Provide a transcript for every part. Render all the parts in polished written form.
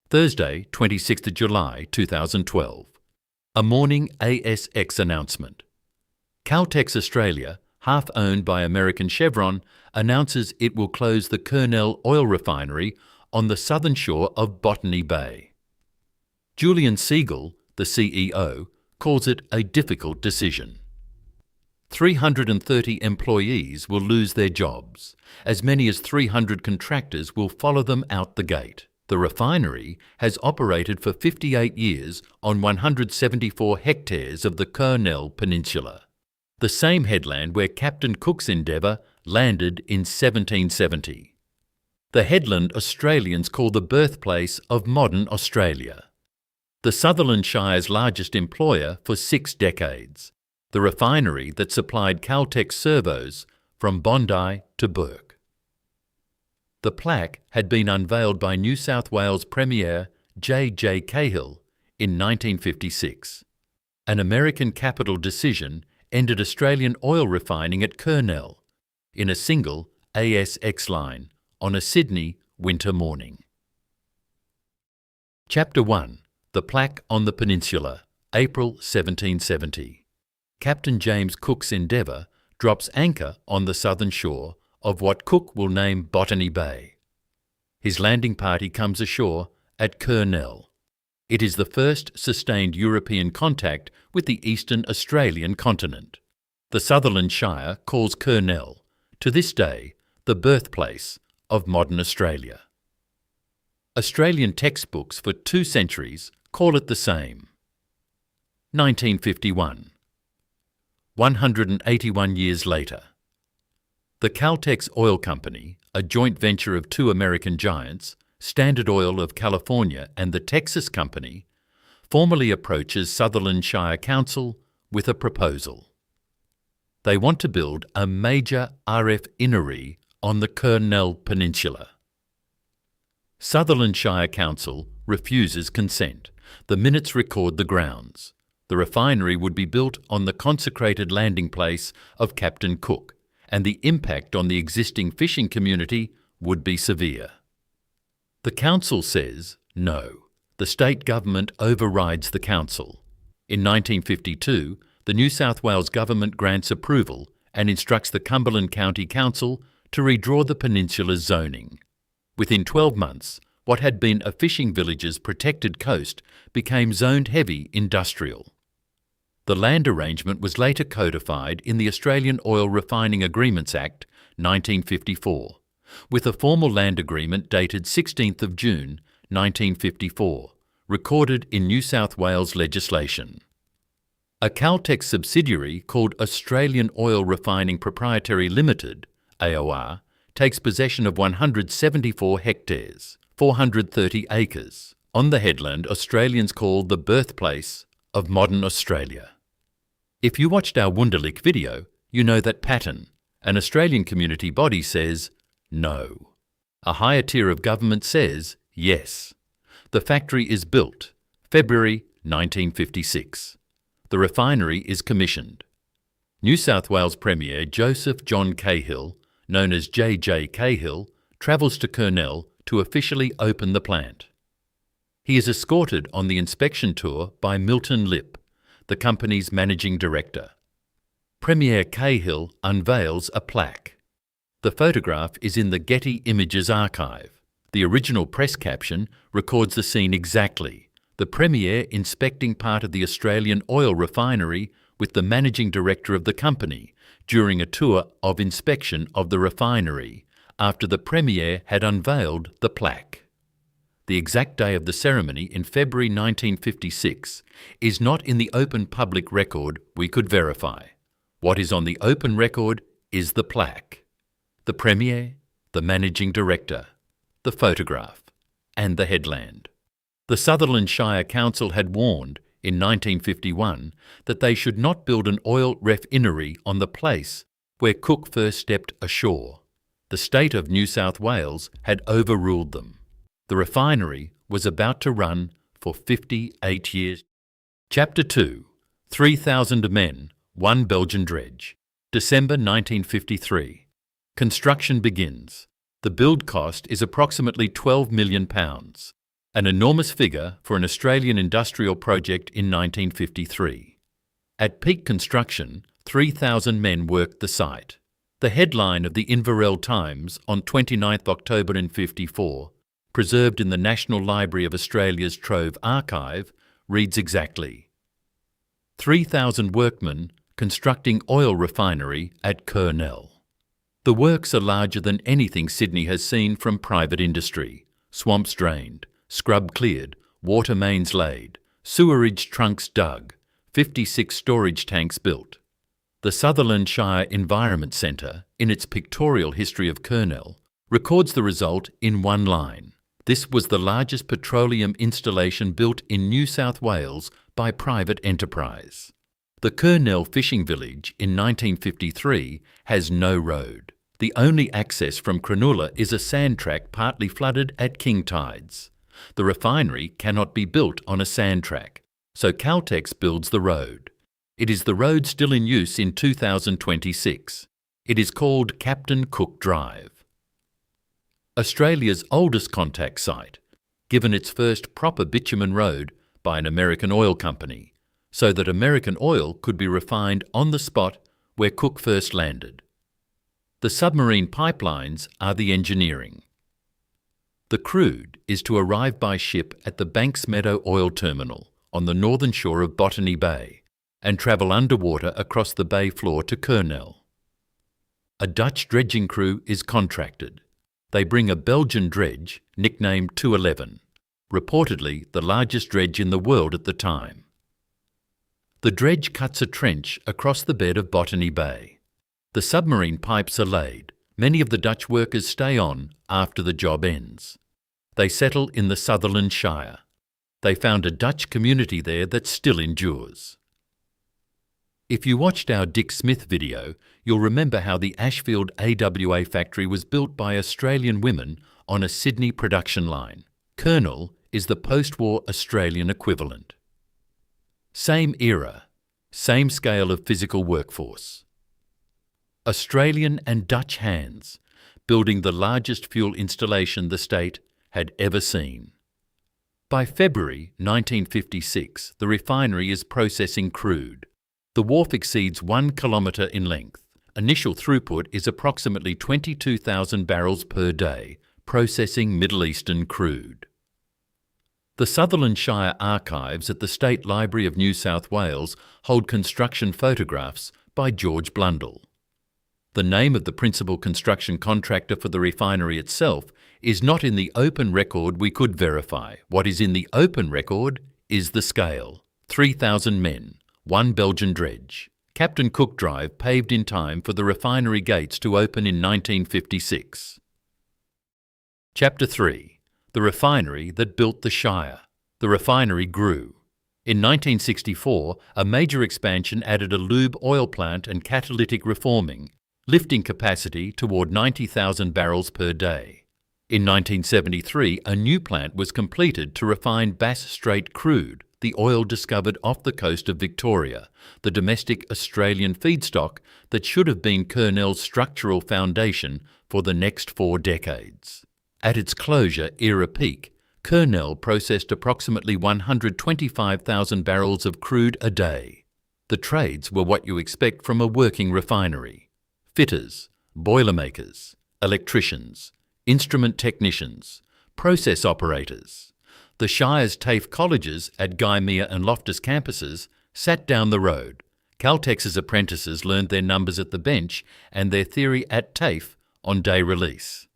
Thursday, 26th July 2012. A morning ASX announcement. Caltex Australia, half owned by American Chevron, announces it will close the Kurnell oil refinery on the southern shore of Botany Bay. Julian Segal, the CEO, calls it a difficult decision. 330 employees will lose their jobs. As many as 300 contractors will follow them out the gate. The refinery has operated for 58 years on 174 hectares of the Kurnell Peninsula, the same headland where Captain Cook's Endeavour landed in 1770. The headland Australians call the birthplace of modern Australia. The Sutherland Shire's largest employer for 6 decades. The refinery that supplied Caltex servos from Bondi to Bourke. The plaque had been unveiled by New South Wales Premier J. Cahill in 1956. An American capital decision ended Australian oil refining at Kurnell in a single ASX line on a Sydney winter morning. Chapter 1. The Plaque on the Peninsula, April 1770. Captain James Cook's Endeavour drops anchor on the southern shore of what Cook will name Botany Bay. His landing party comes ashore at Kurnell. It is the first sustained European contact with the eastern Australian continent. The Sutherland Shire calls Kurnell, to this day, the birthplace of modern Australia. Australian textbooks for 2 centuries call it the same. 1951. 181 years later. The Caltex Oil Company, a joint venture of 2 American giants, Standard Oil of California and the Texas Company, formally approaches Sutherland Shire Council with a proposal. They want to build a major refinery on the Kurnell Peninsula. Sutherland Shire Council refuses consent. The minutes record the grounds. The refinery would be built on the consecrated landing place of Captain Cook, and the impact on the existing fishing community would be severe. The council says no. The state government overrides the council. In 1952, the New South Wales government grants approval and instructs the Cumberland County Council to redraw the peninsula's zoning. Within 12 months, what had been a fishing village's protected coast became zoned heavy industrial. The land arrangement was later codified in the Australian Oil Refining Agreements Act 1954, with a formal land agreement dated 16th of June 1954, recorded in New South Wales legislation. A Caltex subsidiary called Australian Oil Refining Proprietary Limited, AOR, takes possession of 174 hectares, 430 acres, on the headland Australians call the birthplace of modern Australia. If you watched our Wunderlich video, you know that Patten, an Australian community body, says no. A higher tier of government says yes. The factory is built, February 1956. The refinery is commissioned. New South Wales Premier Joseph John Cahill, known as J. Cahill, travels to Kurnell to officially open the plant. He is escorted on the inspection tour by Milton Lipp, the company's managing director. Premier Cahill unveils a plaque. The photograph is in the Getty Images archive. The original press caption records the scene exactly, the Premier inspecting part of the Australian oil refinery with the managing director of the company during a tour of inspection of the refinery after the Premier had unveiled the plaque. The exact day of the ceremony in February 1956 is not in the open public record we could verify. What is on the open record is the plaque, the Premier, the Managing Director, the photograph, and the headland. The Sutherland Shire Council had warned in 1951 that they should not build an oil refinery on the place where Cook first stepped ashore. The state of New South Wales had overruled them. The refinery was about to run for 58 years. Chapter 2. 3,000 men, 1 Belgian dredge. December 1953. Construction begins. The build cost is approximately £12 million. an enormous figure for an Australian industrial project in 1953. At peak construction, 3,000 men worked the site. The headline of the Inverell Times on 29 October 1954, preserved in the National Library of Australia's Trove Archive, reads exactly: 3,000 workmen constructing oil refinery at Kurnell. The works are larger than anything Sydney has seen from private industry. Swamps drained, scrub cleared, water mains laid, sewerage trunks dug, 56 storage tanks built. The Sutherland Shire Environment Centre, in its pictorial history of Kurnell, records the result in one line. This was the largest petroleum installation built in New South Wales by private enterprise. The Kurnell fishing village in 1953 has no road. The only access from Cronulla is a sand track partly flooded at king tides. The refinery cannot be built on a sand track, so Caltex builds the road. It is the road still in use in 2026. It is called Captain Cook Drive. Australia's oldest contact site, given its first proper bitumen road by an American oil company, so that American oil could be refined on the spot where Cook first landed. The submarine pipelines are the engineering. The crude is to arrive by ship at the Banks Meadow Oil Terminal on the northern shore of Botany Bay and travel underwater across the bay floor to Kurnell. A Dutch dredging crew is contracted. They bring a Belgian dredge, nicknamed 211, reportedly the largest dredge in the world at the time. The dredge cuts a trench across the bed of Botany Bay. The submarine pipes are laid. Many of the Dutch workers stay on after the job ends. They settle in the Sutherland Shire. They found a Dutch community there that still endures. If you watched our Dick Smith video, you'll remember how the Ashfield AWA factory was built by Australian women on a Sydney production line. Kurnell is the post-war Australian equivalent. Same era, same scale of physical workforce. Australian and Dutch hands, building the largest fuel installation the state had ever seen. By February 1956, the refinery is processing crude. The wharf exceeds 1 kilometre in length. Initial throughput is approximately 22,000 barrels per day, processing Middle Eastern crude. The Sutherland Shire archives at the State Library of New South Wales hold construction photographs by George Blundell. The name of the principal construction contractor for the refinery itself is not in the open record we could verify. What is in the open record is the scale: 3,000 men, 1 Belgian dredge. Captain Cook Drive paved in time for the refinery gates to open in 1956. Chapter 3. The refinery that built the Shire. The refinery grew. In 1964, a major expansion added a lube oil plant and catalytic reforming, lifting capacity toward 90,000 barrels per day. In 1973, a new plant was completed to refine Bass Strait crude, the oil discovered off the coast of Victoria, the domestic Australian feedstock that should have been Kurnell's structural foundation for the next 4 decades. At its closure era peak, Kurnell processed approximately 125,000 barrels of crude a day. The trades were what you expect from a working refinery: fitters, boilermakers, electricians, instrument technicians, process operators. The Shire's TAFE colleges at Gymea and Loftus campuses sat down the road. Caltex's apprentices learned their numbers at the bench and their theory at TAFE on day release.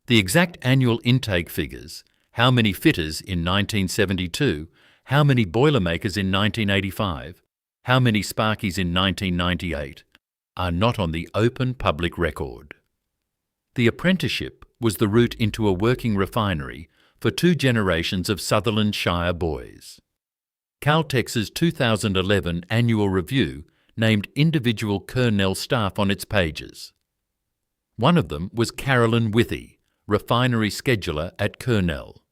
The exact annual intake figures, how many fitters in 1972, how many boilermakers in 1985, how many sparkies in 1998, are not on the open public record. The apprenticeship was the route into a working refinery for 2 generations of Sutherland Shire boys. Caltex's 2011 annual review named individual Kurnell staff on its pages. One of them was Carolyn Withy, refinery scheduler at Kurnell.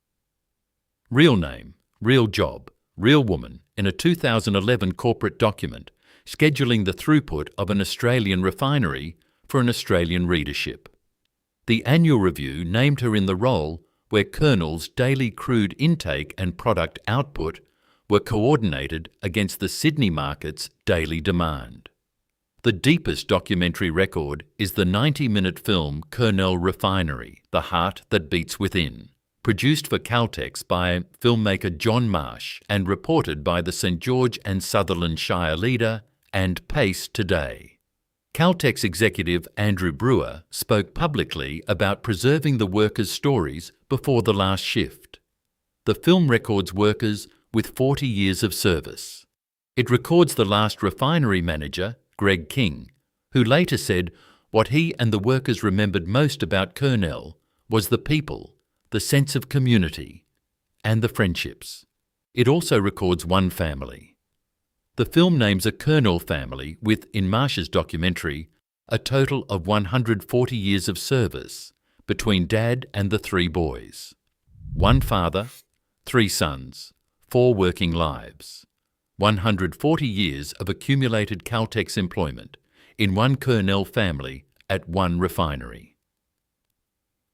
Real name, real job, real woman in a 2011 corporate document scheduling the throughput of an Australian refinery for an Australian readership. The annual review named her in the role where Kurnell's daily crude intake and product output were coordinated against the Sydney market's daily demand. The deepest documentary record is the 90-minute film Kurnell Refinery, The Heart That Beats Within, produced for Caltex by filmmaker John Marsh and reported by the St George and Sutherland Shire leader and Pace Today. Caltex executive Andrew Brewer spoke publicly about preserving the workers' stories before the last shift. The film records workers with 40 years of service. It records the last refinery manager, Greg King, who later said what he and the workers remembered most about Kurnell was the people, the sense of community, and the friendships. It also records one family. The film names a Kurnell family with, in Marsh's documentary, a total of 140 years of service between Dad and the 3 boys. 1 father, 3 sons, 4 working lives. 140 years of accumulated Caltex employment in one Kurnell family at one refinery.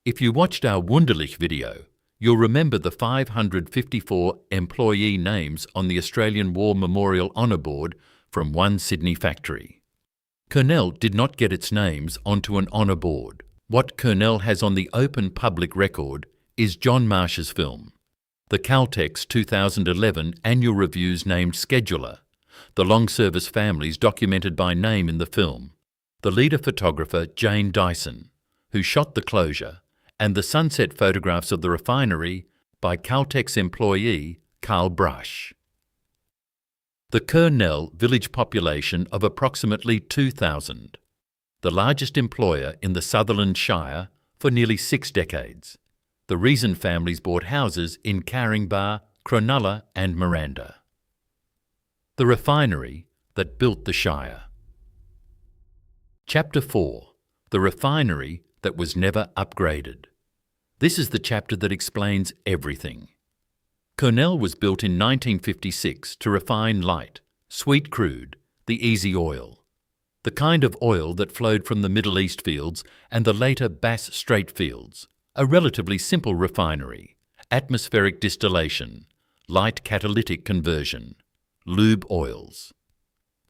If you watched our Wunderlich video, you'll remember the 554 employee names on the Australian War Memorial Honour Board from one Sydney factory. Kurnell did not get its names onto an honour board. What Kurnell has on the open public record is John Marsh's film, the Caltex 2011 Annual Review's named scheduler, the long service families documented by name in the film, the leader photographer Jane Dyson, who shot the closure, and the sunset photographs of the refinery by Caltex employee Carl Brush. The Kurnell village population of approximately 2,000, the largest employer in the Sutherland Shire for nearly 6 decades. The reason families bought houses in Caringbah, Cronulla and Miranda. The refinery that built the Shire. Chapter 4. The refinery that was never upgraded. This is the chapter that explains everything. Kurnell was built in 1956 to refine light, sweet crude, the easy oil, the kind of oil that flowed from the Middle East fields and the later Bass Strait fields, a relatively simple refinery, atmospheric distillation, light catalytic conversion, lube oils.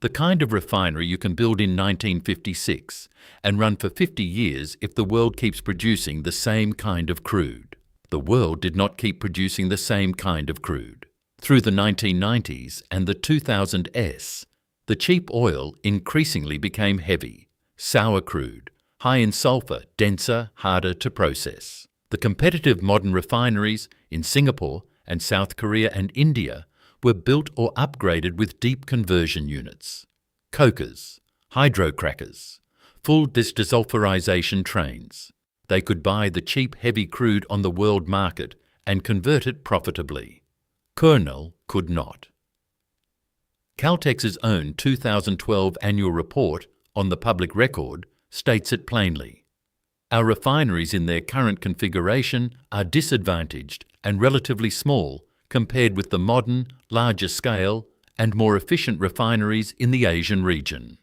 The kind of refinery you can build in 1956 and run for 50 years if the world keeps producing the same kind of crude. The world did not keep producing the same kind of crude. Through the 1990s and the 2000s, the cheap oil increasingly became heavy, sour crude, high in sulfur, denser, harder to process. The competitive modern refineries in Singapore and South Korea and India were built or upgraded with deep conversion units, cokers, hydrocrackers, full desulfurization trains. They could buy the cheap heavy crude on the world market and convert it profitably. Kurnell could not. Caltex's own 2012 annual report on the public record states it plainly. Our refineries in their current configuration are disadvantaged and relatively small compared with the modern, larger scale and more efficient refineries in the Asian region.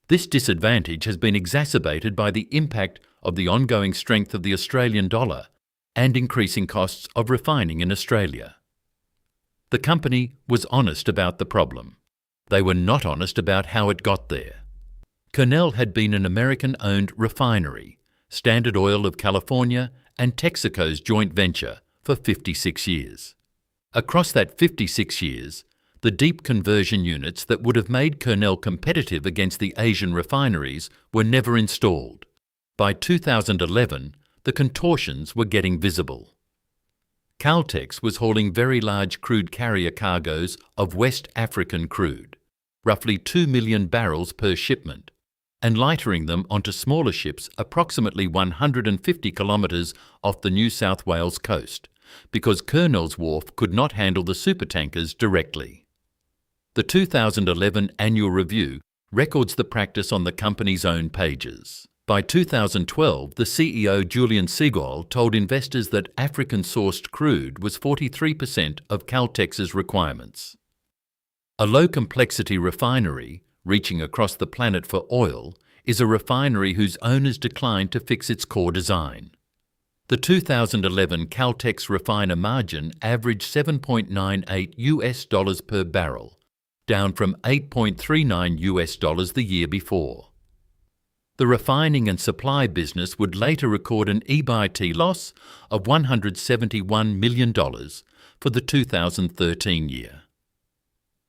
This disadvantage has been exacerbated by the impact of the ongoing strength of the Australian dollar and increasing costs of refining in Australia. The company was honest about the problem. They were not honest about how it got there. Kurnell had been an American-owned refinery, Standard Oil of California and Texaco's joint venture, for 56 years. Across that 56 years, the deep conversion units that would have made Kurnell competitive against the Asian refineries were never installed. By 2011, the contortions were getting visible. Caltex was hauling very large crude carrier cargoes of West African crude, roughly 2 million barrels per shipment, and lightering them onto smaller ships approximately 150 kilometres off the New South Wales coast, because Kurnell's wharf could not handle the supertankers directly. The 2011 annual review records the practice on the company's own pages. By 2012, the CEO Julian Segal told investors that African-sourced crude was 43% of Caltex's requirements. A low-complexity refinery, reaching across the planet for oil, is a refinery whose owners declined to fix its core design. The 2011 Caltex refiner margin averaged $7.98 per barrel, down from $8.39 the year before. The refining and supply business would later record an EBIT loss of $171 million for the 2013 year.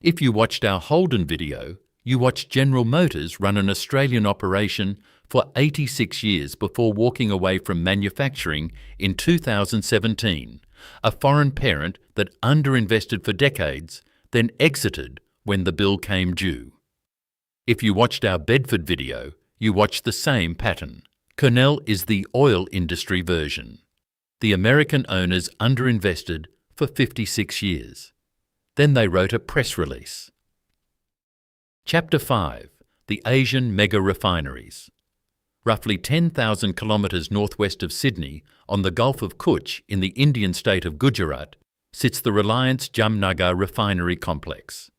If you watched our Holden video, you watched General Motors run an Australian operation for 86 years before walking away from manufacturing in 2017, a foreign parent that underinvested for decades, then exited when the bill came due. If you watched our Bedford video, you watched the same pattern. Kurnell is the oil industry version. The American owners underinvested for 56 years. Then they wrote a press release. Chapter 5. The Asian Mega Refineries. Roughly 10,000 kilometres northwest of Sydney, on the Gulf of Kutch in the Indian state of Gujarat, sits the Reliance Jamnagar Refinery Complex.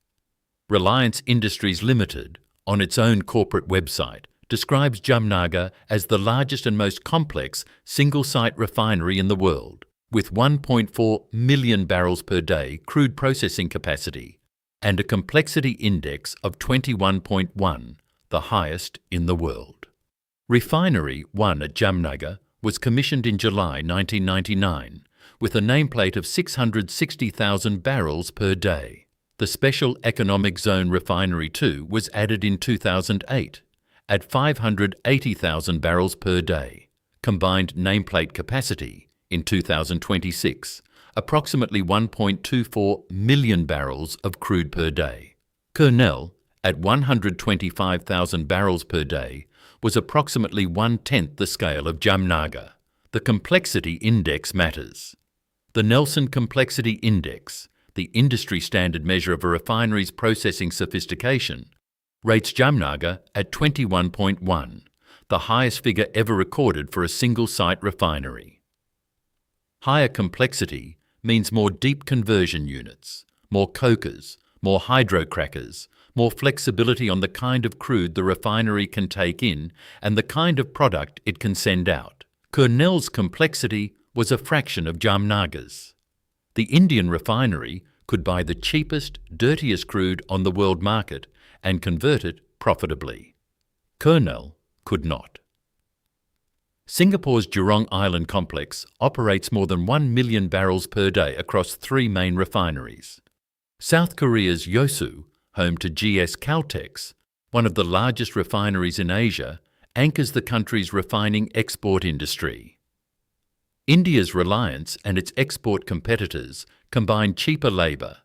Reliance Industries Limited, on its own corporate website, describes Jamnagar as the largest and most complex single-site refinery in the world, with 1.4 million barrels per day crude processing capacity and a complexity index of 21.1, the highest in the world. Refinery 1 at Jamnagar was commissioned in July 1999 with a nameplate of 660,000 barrels per day. The Special Economic Zone Refinery 2 was added in 2008 at 580,000 barrels per day. Combined nameplate capacity in 2026, approximately 1.24 million barrels of crude per day. Kurnell, at 125,000 barrels per day, was approximately 1/10 the scale of Jamnagar. The complexity index matters. The Nelson Complexity Index, the industry standard measure of a refinery's processing sophistication, rates Jamnagar at 21.1, the highest figure ever recorded for a single-site refinery. Higher complexity means more deep conversion units, more cokers, more hydrocrackers, more flexibility on the kind of crude the refinery can take in and the kind of product it can send out. Kurnell's complexity was a fraction of Jamnagar's. The Indian refinery could buy the cheapest, dirtiest crude on the world market and convert it profitably. Kurnell could not. Singapore's Jurong Island complex operates more than 1 million barrels per day across 3 main refineries. South Korea's Yeosu, home to GS Caltex, one of the largest refineries in Asia, anchors the country's refining export industry. India's Reliance and its export competitors combine cheaper labour,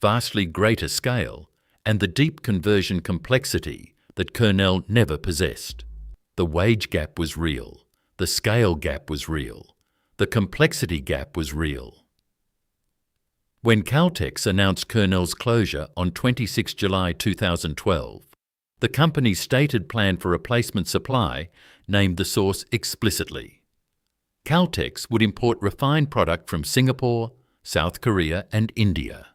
vastly greater scale, and the deep conversion complexity that Kurnell never possessed. The wage gap was real. The scale gap was real. The complexity gap was real. When Caltex announced Kurnell's closure on 26 July 2012, the company's stated plan for replacement supply named the source explicitly. Caltex would import refined product from Singapore, South Korea and India.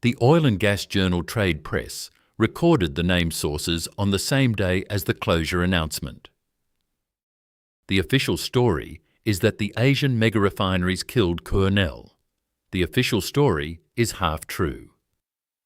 The Oil and Gas Journal Trade Press recorded the named sources on the same day as the closure announcement. The official story is that the Asian mega-refineries killed Kurnell. The official story is half true.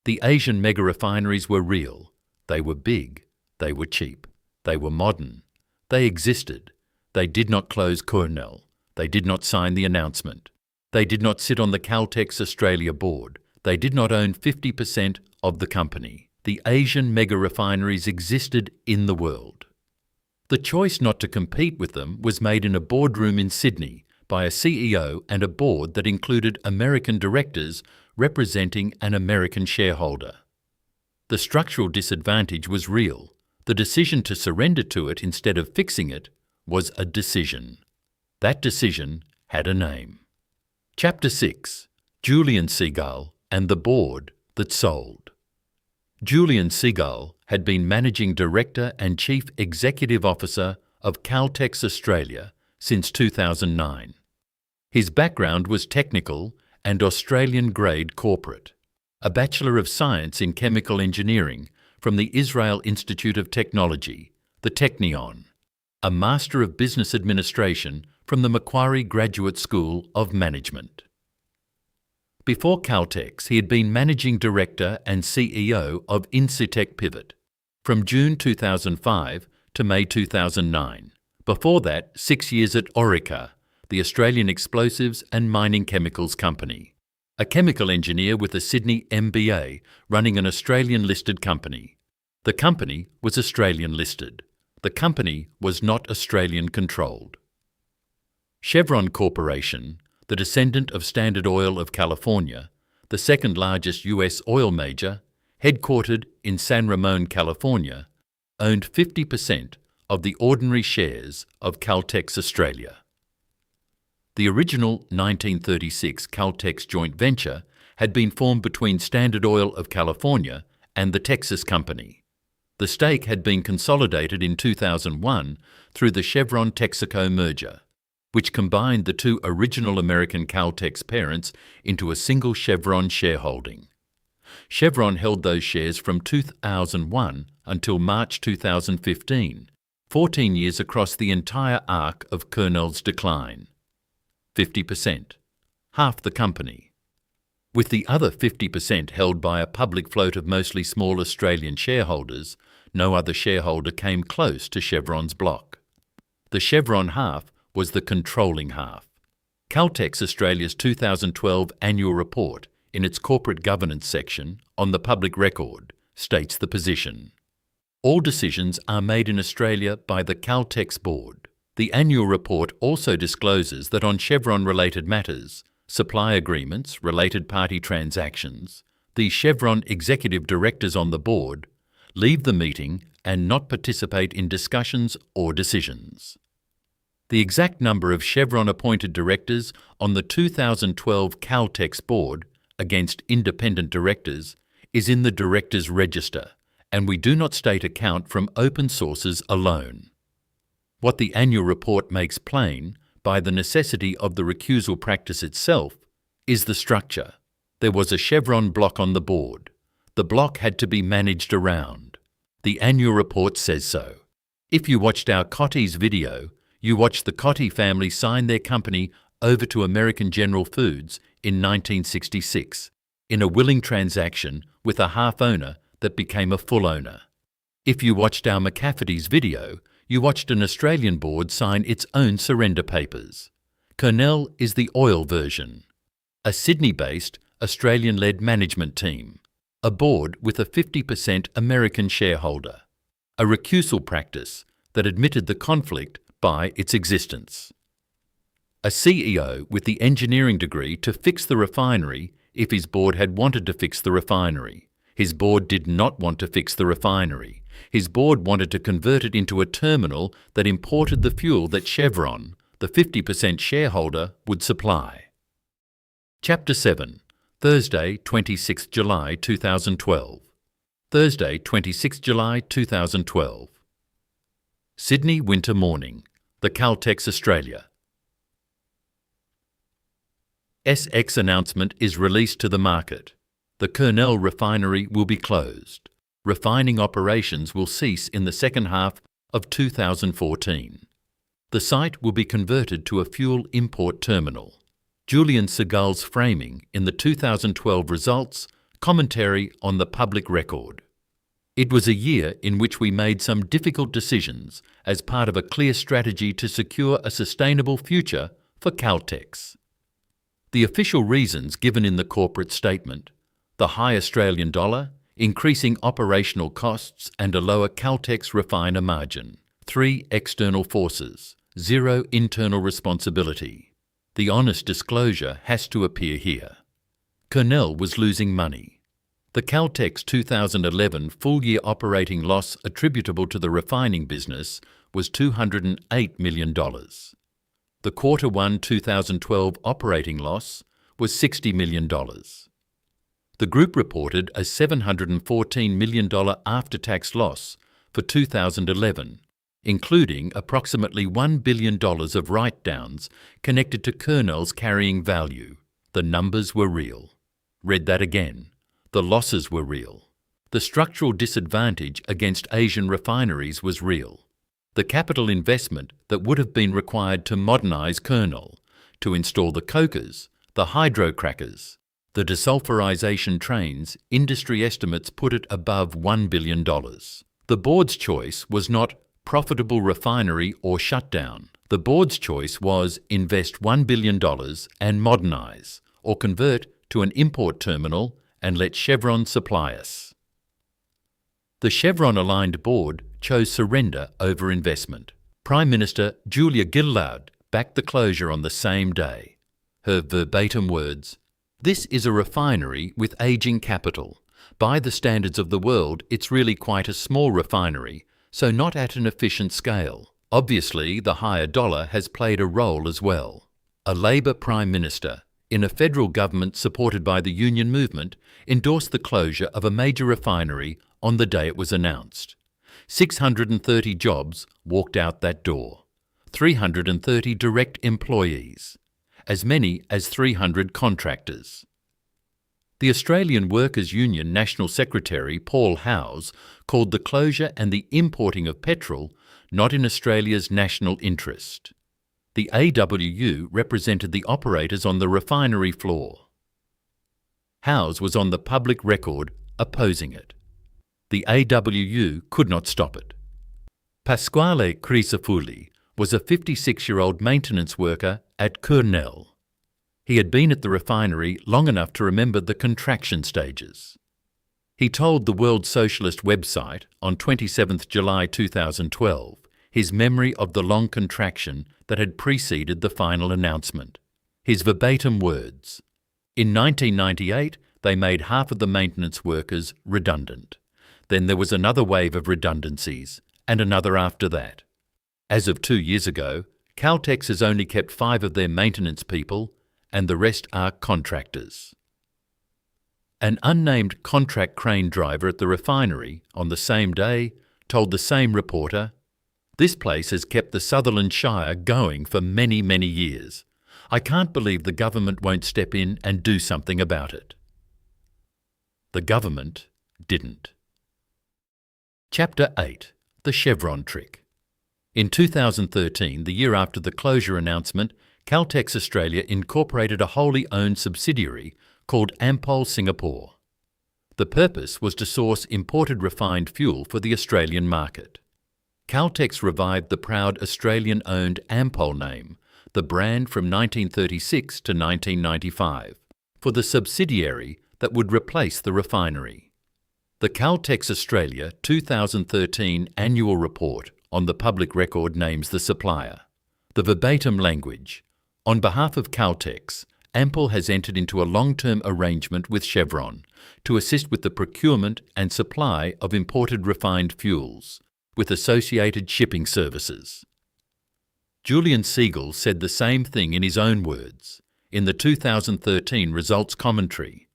The Asian mega-refineries were real. They were big. They were cheap. They were modern. They existed. They did not close Kurnell. They did not sign the announcement. They did not sit on the Caltex Australia board. They did not own 50% of the company. The Asian mega-refineries existed in the world. The choice not to compete with them was made in a boardroom in Sydney by a CEO and a board that included American directors representing an American shareholder. The structural disadvantage was real. The decision to surrender to it instead of fixing it was a decision. That decision had a name. Chapter 6. Julian Segal and the board that sold. Julian Segal had been Managing Director and Chief Executive Officer of Caltex Australia since 2009. His background was technical and Australian-grade corporate. A Bachelor of Science in Chemical Engineering from the Israel Institute of Technology, the Technion. A Master of Business Administration from the Macquarie Graduate School of Management. Before Caltex, he had been Managing Director and CEO of Incitec Pivot from June 2005 to May 2009. Before that, 6 years at Orica, the Australian explosives and mining chemicals company. A chemical engineer with a Sydney MBA running an Australian-listed company. The company was Australian-listed. The company was not Australian-controlled. Chevron Corporation, the descendant of Standard Oil of California, the second largest US oil major, headquartered in San Ramon, California, owned 50% of the ordinary shares of Caltex Australia. The original 1936 Caltex joint venture had been formed between Standard Oil of California and the Texas Company. The stake had been consolidated in 2001 through the Chevron-Texaco merger, which combined the two original American Caltex parents into a single Chevron shareholding. Chevron held those shares from 2001 until March 2015, 14 years across the entire arc of Kurnell's decline. 50%, half the company. With the other 50% held by a public float of mostly small Australian shareholders, no other shareholder came close to Chevron's block. The Chevron half was the controlling half. Caltex Australia's 2012 annual report, in its corporate governance section on the public record, states the position. All decisions are made in Australia by the Caltex board. The annual report also discloses that on Chevron-related matters, supply agreements, related party transactions, the Chevron executive directors on the board leave the meeting and not participate in discussions or decisions. The exact number of Chevron-appointed directors on the 2012 Caltex board against independent directors is in the directors' register, and we do not state a count from open sources alone. What the annual report makes plain, by the necessity of the recusal practice itself, is the structure. There was a Chevron block on the board. The block had to be managed around. The annual report says so. If you watched our Cottee's video, you watched the Cottee family sign their company over to American General Foods in 1966, in a willing transaction with a half-owner that became a full owner. If you watched our McCafferty's video, you watched an Australian board sign its own surrender papers. Kurnell is the oil version. A Sydney-based, Australian-led management team. A board with a 50% American shareholder. A recusal practice that admitted the conflict by its existence. A CEO with the engineering degree to fix the refinery if his board had wanted to fix the refinery. His board did not want to fix the refinery. His board wanted to convert it into a terminal that imported the fuel that Chevron, the 50% shareholder, would supply. Chapter 7. Thursday, 26 July 2012. Thursday, 26 July 2012. Sydney winter morning. The Caltex Australia. SX announcement is released to the market. The Kurnell refinery will be closed. Refining operations will cease in the second half of 2014. The site will be converted to a fuel import terminal. Julian Segal's framing in the 2012 results, commentary on the public record. It was a year in which we made some difficult decisions as part of a clear strategy to secure a sustainable future for Caltex. The official reasons given in the corporate statement: the high Australian dollar, increasing operational costs and a lower Caltex refiner margin. 3 external forces, 0 internal responsibility. The honest disclosure has to appear here. Kurnell was losing money. The Caltex 2011 full-year operating loss attributable to the refining business was $208 million. The Q1 2012 operating loss was $60 million. The group reported a $714 million after-tax loss for 2011, including approximately $1 billion of write-downs connected to Kurnell's carrying value. The numbers were real. Read that again. The losses were real. The structural disadvantage against Asian refineries was real. The capital investment that would have been required to modernise Kurnell, to install the cokers, the hydrocrackers, the desulfurisation trains, industry estimates put it above $1 billion. The board's choice was not profitable refinery or shutdown. The board's choice was invest $1 billion and modernise, or convert to an import terminal and let Chevron supply us. The Chevron-aligned board chose surrender over investment. Prime Minister Julia Gillard backed the closure on the same day. Her verbatim words, "This is a refinery with ageing capital. By the standards of the world, it's really quite a small refinery, so not at an efficient scale. Obviously, the higher dollar has played a role as well." A Labor Prime Minister, in a federal government supported by the union movement, endorsed the closure of a major refinery on the day it was announced. 630 jobs walked out that door. 330 direct employees. As many as 300 contractors. The Australian Workers' Union National Secretary Paul Howes called the closure and the importing of petrol not in Australia's national interest. The AWU represented the operators on the refinery floor. Howes was on the public record opposing it. The AWU could not stop it. Pasquale Crisafulli was a 56-year-old maintenance worker at Kurnell. He had been at the refinery long enough to remember the contraction stages. He told the World Socialist website on 27 July 2012 his memory of the long contraction that had preceded the final announcement. His verbatim words, "In 1998, they made half of the maintenance workers redundant. Then there was another wave of redundancies, and another after that. As of 2 years ago, Caltex has only kept 5 of their maintenance people, and the rest are contractors." An unnamed contract crane driver at the refinery on the same day told the same reporter, "This place has kept the Sutherland Shire going for many, many years. I can't believe the government won't step in and do something about it." The government didn't. Chapter 8. The Chevron Trick. In 2013, the year after the closure announcement, Caltex Australia incorporated a wholly owned subsidiary called Ampol Singapore. The purpose was to source imported refined fuel for the Australian market. Caltex revived the proud Australian-owned Ampol name, the brand from 1936 to 1995, for the subsidiary that would replace the refinery. The Caltex Australia 2013 annual report on the public record names the supplier. The verbatim language, "On behalf of Caltex, Ampol has entered into a long-term arrangement with Chevron to assist with the procurement and supply of imported refined fuels, with associated shipping services." Julian Segal said the same thing in his own words, in the 2013 results commentary.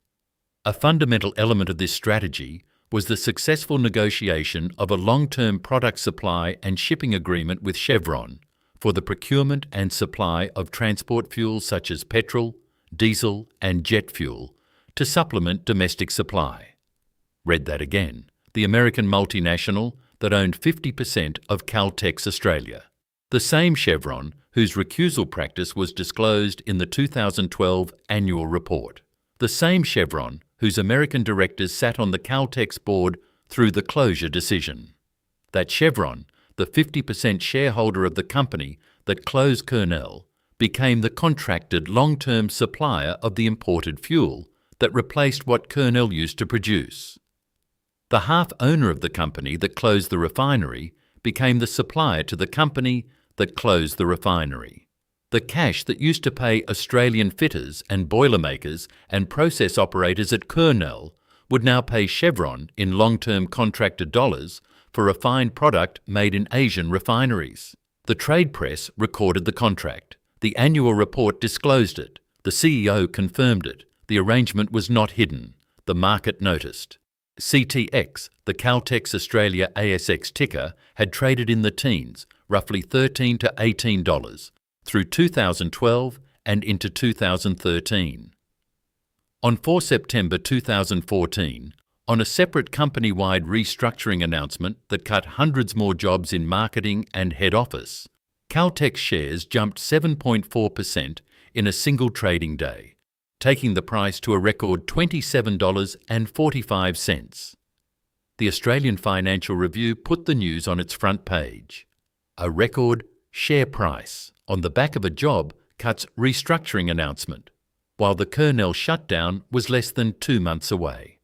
A fundamental element of this strategy was the successful negotiation of a long-term product supply and shipping agreement with Chevron for the procurement and supply of transport fuels such as petrol, diesel and jet fuel to supplement domestic supply. Read that again. The American multinational that owned 50% of Caltex Australia. The same Chevron whose recusal practice was disclosed in the 2012 annual report. The same Chevron whose American directors sat on the Caltex board through the closure decision. That Chevron, the 50% shareholder of the company that closed Kurnell, became the contracted long-term supplier of the imported fuel that replaced what Kurnell used to produce. The half-owner of the company that closed the refinery became the supplier to the company that closed the refinery. The cash that used to pay Australian fitters and boilermakers and process operators at Kurnell would now pay Chevron in long-term contracted dollars for refined product made in Asian refineries. The trade press recorded the contract. The annual report disclosed it. The CEO confirmed it. The arrangement was not hidden. The market noticed. CTX, the Caltex Australia ASX ticker, had traded in the teens, roughly $13 to $18, through 2012 and into 2013. On 4 September 2014, On a separate company-wide restructuring announcement that cut hundreds more jobs in marketing and head office, Caltex shares jumped 7.4% in a single trading day, taking the price to a record $27.45. The Australian Financial Review put the news on its front page. A record share price on the back of a job cuts restructuring announcement, while the Kurnell shutdown was less than 2 months away.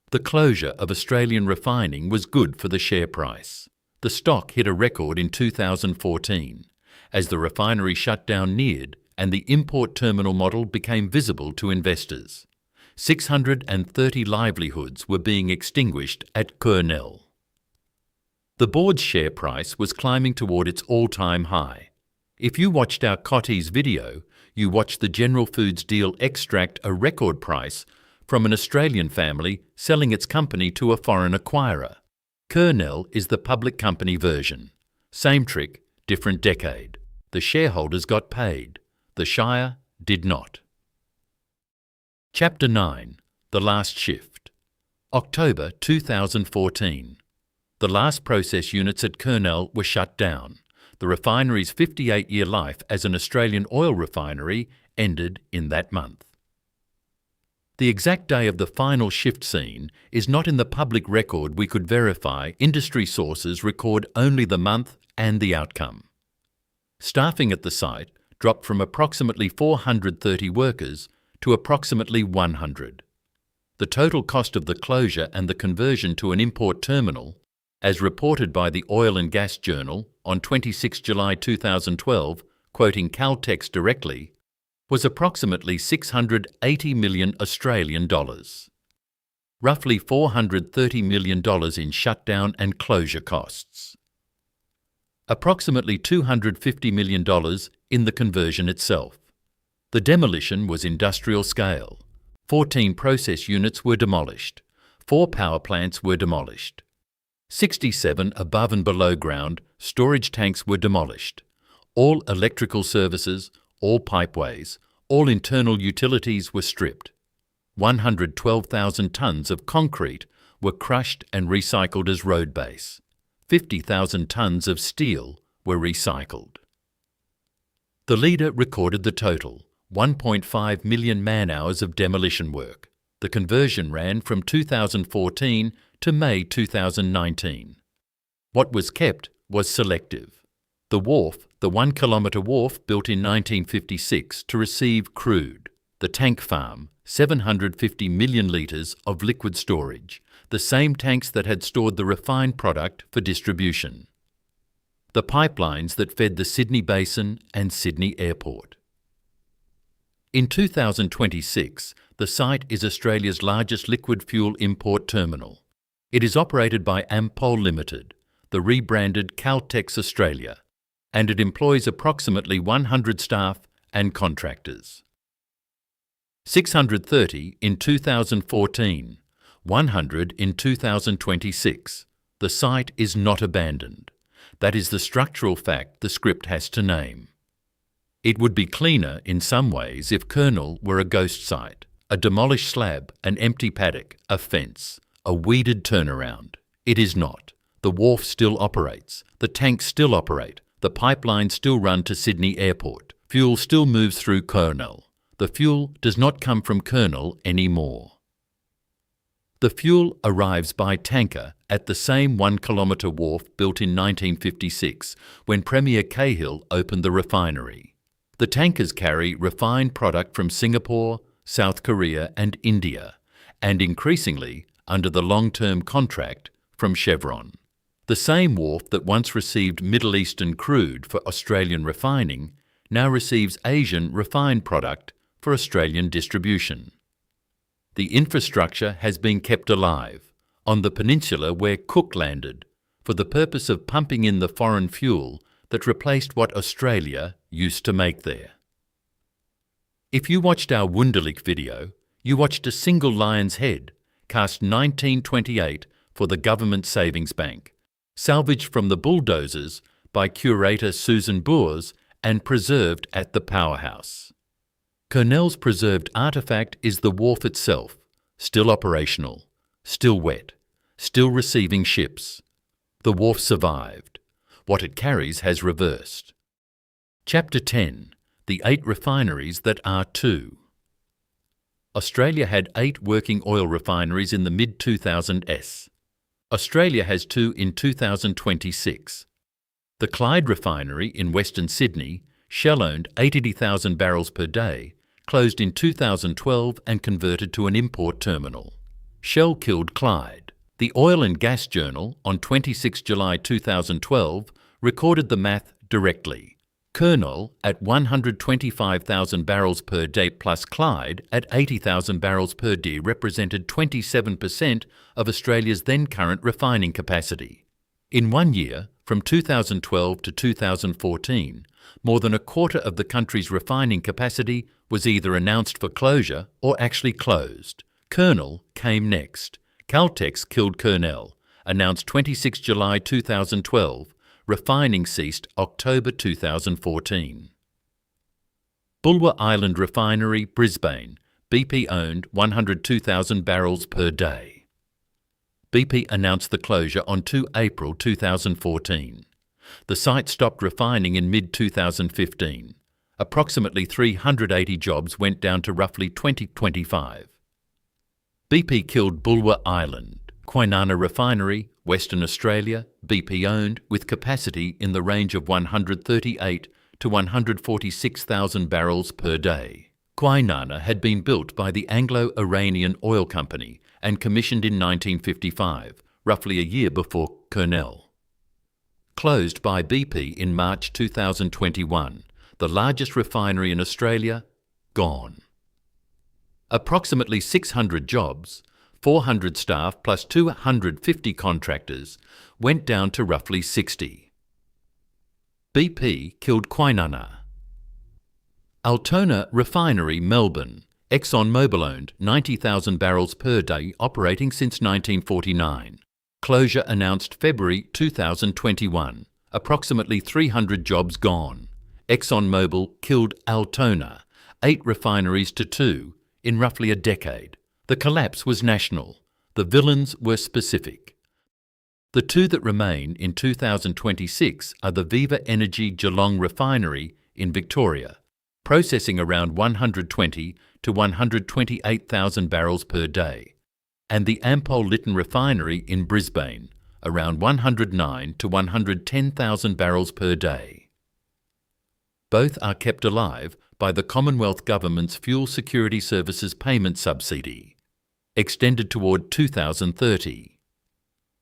The closure of Australian refining was good for the share price. The stock hit a record in 2014 as the refinery shutdown neared and the import terminal model became visible to investors. 630 livelihoods were being extinguished at Kurnell. The board's share price was climbing toward its all-time high. If you watched our Cotties video, you watched the General Foods deal extract a record price from an Australian family selling its company to a foreign acquirer. Kurnell is the public company version. Same trick, different decade. The shareholders got paid. The Shire did not. Chapter 9. The Last Shift. October 2014. The last process units at Kurnell were shut down. The refinery's 58-year life as an Australian oil refinery ended in that month. The exact day of the final shift scene is not in the public record we could verify. Industry sources record only the month and the outcome. Staffing at the site dropped from approximately 430 workers to approximately 100. The total cost of the closure and the conversion to an import terminal, as reported by the Oil and Gas Journal on 26 July 2012, quoting Caltex directly, was approximately 680 million Australian dollars. Roughly $430 million in shutdown and closure costs. Approximately $250 million in the conversion itself. The demolition was industrial scale. 14 process units were demolished. 4 power plants were demolished. 67 above and below ground storage tanks were demolished. All electrical services, all pipeways, all internal utilities were stripped. 112,000 tonnes of concrete were crushed and recycled as road base. 50,000 tonnes of steel were recycled. The leader recorded the total, 1.5 million man-hours of demolition work. The conversion ran from 2014 to May 2019. What was kept was selective. The wharf, the 1 kilometre wharf built in 1956 to receive crude. The tank farm, 750 million litres of liquid storage, the same tanks that had stored the refined product for distribution. The pipelines that fed the Sydney Basin and Sydney Airport. In 2026, the site is Australia's largest liquid fuel import terminal. It is operated by Ampol Limited, the rebranded Caltex Australia, and it employs approximately 100 staff and contractors. 630 in 2014, 100 in 2026. The site is not abandoned. That is the structural fact the script has to name. It would be cleaner in some ways if Kurnell were a ghost site, a demolished slab, an empty paddock, a fence, a weeded turnaround. It is not. The wharf still operates. The tanks still operate. The pipelines still run to Sydney Airport. Fuel still moves through Kurnell. The fuel does not come from Kurnell anymore. The fuel arrives by tanker at the same 1 kilometre wharf built in 1956 when Premier Cahill opened the refinery. The tankers carry refined product from Singapore, South Korea and India, and increasingly, under the long-term contract, from Chevron. The same wharf that once received Middle Eastern crude for Australian refining now receives Asian refined product for Australian distribution. The infrastructure has been kept alive on the peninsula where Cook landed for the purpose of pumping in the foreign fuel that replaced what Australia used to make there. If you watched our Wunderlich video, you watched a single lion's head, cast 1928 for the Government Savings Bank, salvaged from the bulldozers by curator Susan Boers and preserved at the powerhouse. Kurnell's preserved artefact is the wharf itself, still operational. Still wet. Still receiving ships. The wharf survived. What it carries has reversed. Chapter 10. The 8 refineries that are too. Australia had 8 working oil refineries in the mid-2000s. Australia has 2 in 2026. The Clyde Refinery in Western Sydney, Shell-owned 80,000 barrels per day, closed in 2012 and converted to an import terminal. Shell killed Clyde. The Oil and Gas Journal on 26 July 2012 recorded the math directly. Kurnell at 125,000 barrels per day plus Clyde at 80,000 barrels per day represented 27% of Australia's then current refining capacity. In 1 year, from 2012 to 2014, more than a quarter of the country's refining capacity was either announced for closure or actually closed. Kurnell came next. Caltex killed Kurnell, announced 26 July 2012. Refining ceased October 2014. Bulwer Island Refinery, Brisbane. BP owned 102,000 barrels per day. BP announced the closure on 2 April 2014. The site stopped refining in mid-2015. Approximately 380 jobs went down to roughly 2025. BP killed Bulwer Island. Kwinana Refinery, Western Australia, BP owned, with capacity in the range of 138 to 146,000 barrels per day. Kwinana had been built by the Anglo-Iranian Oil Company and commissioned in 1955, roughly a year before Kurnell. Closed by BP in March 2021, the largest refinery in Australia, gone. Approximately 600 jobs, 400 staff plus 250 contractors, went down to roughly 60. BP killed Kwinana. Altona Refinery, Melbourne. ExxonMobil owned 90,000 barrels per day, operating since 1949. Closure announced February 2021. Approximately 300 jobs gone. ExxonMobil killed Altona, 8 refineries to 2, in roughly a decade. The collapse was national. The villains were specific. The 2 that remain in 2026 are the Viva Energy Geelong Refinery in Victoria, processing around 120 to 128,000 barrels per day, and the Ampol Lytton Refinery in Brisbane, around 109 to 110,000 barrels per day. Both are kept alive by the Commonwealth Government's Fuel Security Services Payment Subsidy, extended toward 2030.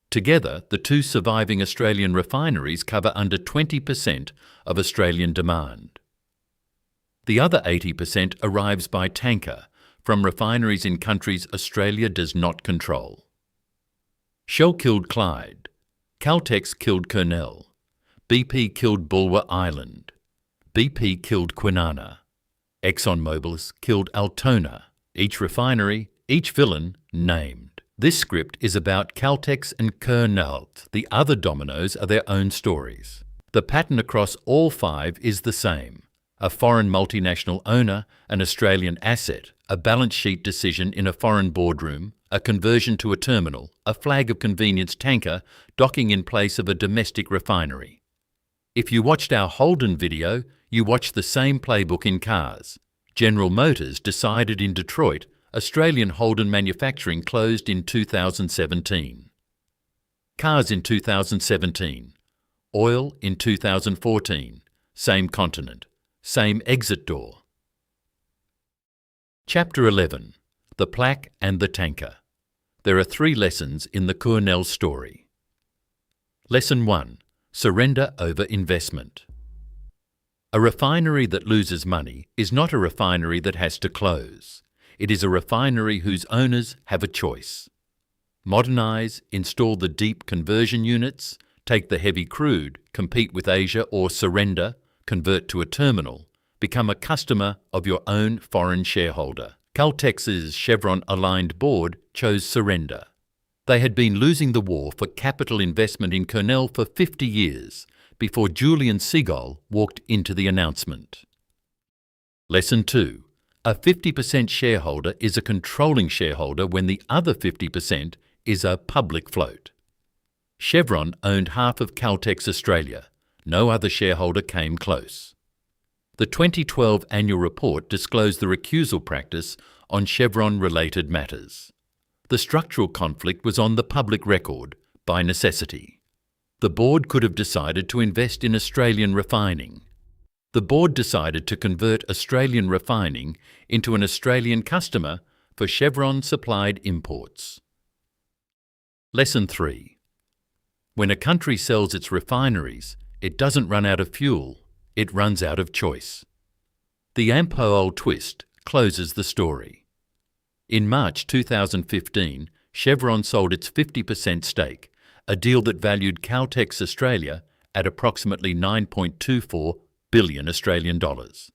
Together, the 2 surviving Australian refineries cover under 20% of Australian demand. The other 80% arrives by tanker from refineries in countries Australia does not control. Shell killed Clyde. Caltex killed Kurnell. BP killed Bulwer Island. BP killed Kwinana. ExxonMobil killed Altona. Each refinery, each villain named. This script is about Caltex and Kurnell. The other dominoes are their own stories. The pattern across all 5 is the same. A foreign multinational owner, an Australian asset, a balance sheet decision in a foreign boardroom, a conversion to a terminal, a flag of convenience tanker docking in place of a domestic refinery. If you watched our Holden video, you watched the same playbook in cars. General Motors decided in Detroit. Australian Holden manufacturing closed in 2017. Cars in 2017. Oil in 2014. Same continent. Same exit door. Chapter 11. The Plaque and the Tanker. There are 3 lessons in the Kurnell story. Lesson 1. Surrender over investment. A refinery that loses money is not a refinery that has to close. It is a refinery whose owners have a choice. Modernise, install the deep conversion units, take the heavy crude, compete with Asia, or surrender, convert to a terminal, become a customer of your own foreign shareholder. Caltex's Chevron-aligned board chose surrender. They had been losing the war for capital investment in Kurnell for 50 years before Julian Segal walked into the announcement. Lesson 2. A 50% shareholder is a controlling shareholder when the other 50% is a public float. Chevron owned half of Caltex Australia. No other shareholder came close. The 2012 annual report disclosed the recusal practice on Chevron-related matters. The structural conflict was on the public record by necessity. The board could have decided to invest in Australian refining. The board decided to convert Australian refining into an Australian customer for Chevron-supplied imports. Lesson 3. When a country sells its refineries, it doesn't run out of fuel, it runs out of choice. The Ampol twist closes the story. In March 2015, Chevron sold its 50% stake, a deal that valued Caltex Australia at approximately 9.24 billion Australian dollars.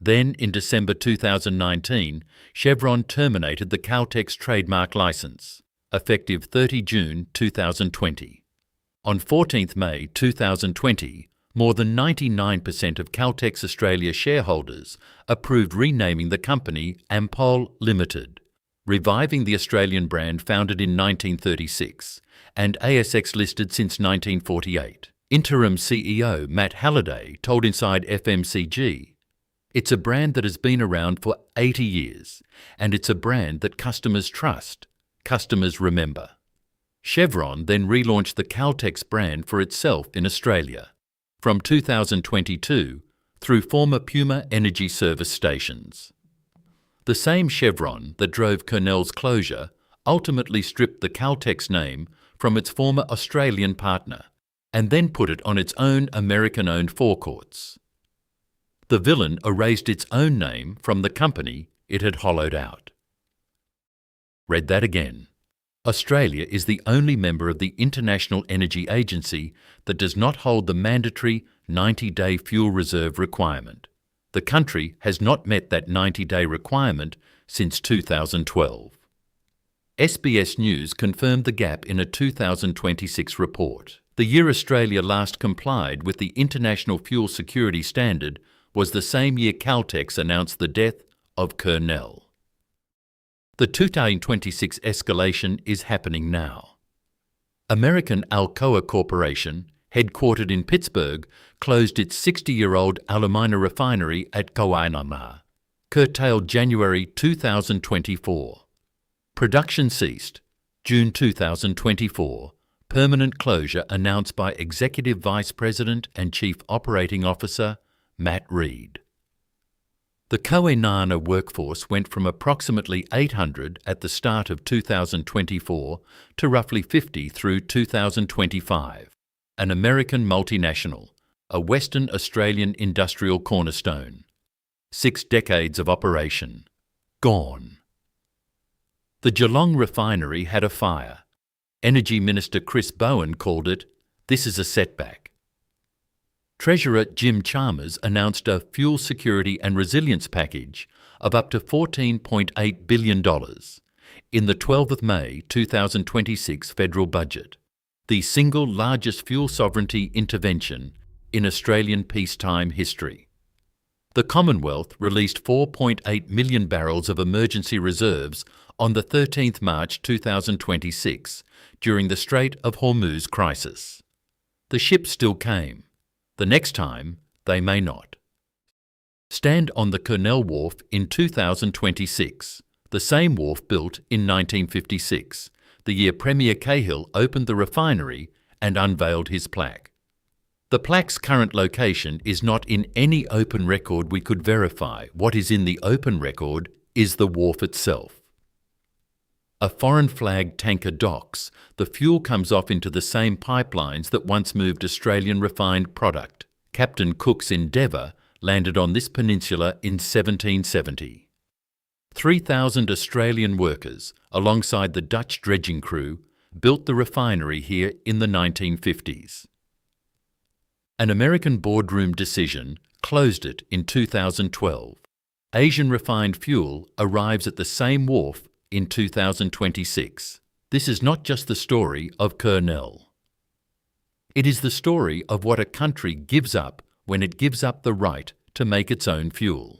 Then, in December 2019, Chevron terminated the Caltex trademark licence, effective 30 June 2020. On 14 May 2020, more than 99% of Caltex Australia shareholders approved renaming the company Ampol Limited, reviving the Australian brand founded in 1936 and ASX listed since 1948. Interim CEO Matt Halliday told Inside FMCG, "It's a brand that has been around for 80 years, and it's a brand that customers trust, customers remember." Chevron then relaunched the Caltex brand for itself in Australia from 2022 through former Puma Energy Service stations. The same Chevron that drove Kurnell's closure ultimately stripped the Caltex name from its former Australian partner and then put it on its own American-owned forecourts. The villain erased its own name from the company it had hollowed out. Read that again. Australia is the only member of the International Energy Agency that does not hold the mandatory 90-day fuel reserve requirement. The country has not met that 90-day requirement since 2012. SBS News confirmed the gap in a 2026 report. The year Australia last complied with the International Fuel Security Standard was the same year Caltex announced the death of Kurnell. The 2026 escalation is happening now. American Alcoa Corporation, headquartered in Pittsburgh, closed its 60-year-old alumina refinery at Kawainama, curtailed January 2024. Production ceased, June 2024, permanent closure announced by Executive Vice President and Chief Operating Officer Matt Reed. The Kawainama workforce went from approximately 800 at the start of 2024 to roughly 50 through 2025. An American multinational, a Western Australian industrial cornerstone. 6 decades of operation. Gone. The Geelong refinery had a fire. Energy Minister Chris Bowen called it, "This is a setback." Treasurer Jim Chalmers announced a fuel security and resilience package of up to $14.8 billion in the 12th of May 2026 federal budget, the single largest fuel sovereignty intervention in Australian peacetime history. The Commonwealth released 4.8 million barrels of emergency reserves on the 13th March 2026 during the Strait of Hormuz crisis. The ships still came. The next time, they may not. Stand on the Kurnell Wharf in 2026, the same wharf built in 1956, the year Premier Cahill opened the refinery and unveiled his plaque. The plaque's current location is not in any open record we could verify. What is in the open record is the wharf itself. A foreign flag tanker docks, the fuel comes off into the same pipelines that once moved Australian refined product. Captain Cook's Endeavour landed on this peninsula in 1770. 3,000 Australian workers, alongside the Dutch dredging crew, built the refinery here in the 1950s. An American boardroom decision closed it in 2012. Asian refined fuel arrives at the same wharf in 2026. This is not just the story of Kurnell. It is the story of what a country gives up when it gives up the right to make its own fuel.